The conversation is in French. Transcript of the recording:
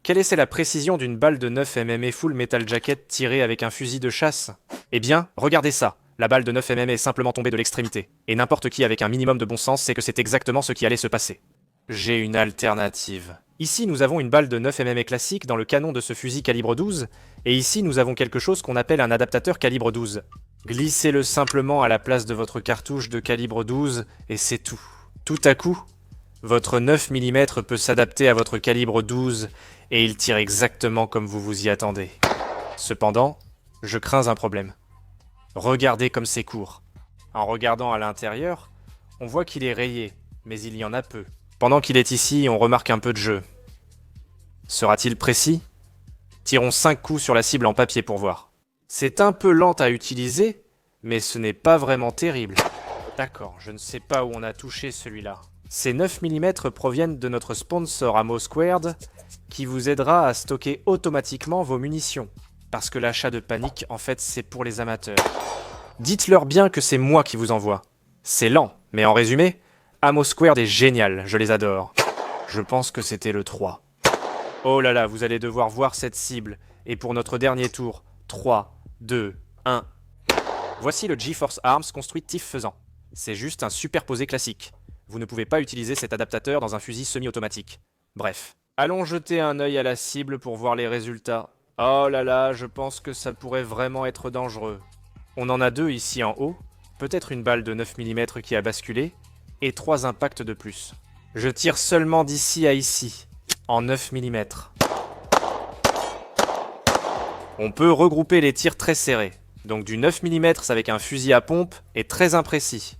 Quelle est la précision d'une balle de 9 mm full metal jacket tirée avec un fusil de chasse? Eh bien, regardez ça. La balle de 9 mm est simplement tombée de l'extrémité. Et n'importe qui avec un minimum de bon sens sait que c'est exactement ce qui allait se passer. J'ai une alternative. Ici, nous avons une balle de 9 mm classique dans le canon de ce fusil calibre 12, et ici, nous avons quelque chose qu'on appelle un adaptateur calibre 12. Glissez-le simplement à la place de votre cartouche de calibre 12, et c'est tout. Tout à coup, votre 9 mm peut s'adapter à votre calibre 12, et il tire exactement comme vous vous y attendez. Cependant, je crains un problème. Regardez comme c'est court. En regardant à l'intérieur, on voit qu'il est rayé, mais il y en a peu. Pendant qu'il est ici, on remarque un peu de jeu. Sera-t-il précis? Tirons 5 coups sur la cible en papier pour voir. C'est un peu lent à utiliser, mais ce n'est pas vraiment terrible. D'accord, je ne sais pas où on a touché celui-là. Ces 9 mm proviennent de notre sponsor Ammo Squared, qui vous aidera à stocker automatiquement vos munitions. Parce que l'achat de panique, en fait, c'est pour les amateurs. Dites-leur bien que c'est moi qui vous envoie. C'est lent, mais en résumé, Ammo Squared est génial, je les adore. Je pense que c'était le 3. Oh là là, vous allez devoir voir cette cible. Et pour notre dernier tour, 3, 2, 1. Voici le GeForce Arms construit tif faisant. C'est juste un superposé classique. Vous ne pouvez pas utiliser cet adaptateur dans un fusil semi-automatique. Bref. Allons jeter un œil à la cible pour voir les résultats. Oh là là, je pense que ça pourrait vraiment être dangereux. On en a 2 ici en haut, peut-être une balle de 9 mm qui a basculé, et 3 impacts de plus. Je tire seulement d'ici à ici, en 9 mm. On peut regrouper les tirs très serrés, donc du 9 mm avec un fusil à pompe est très imprécis.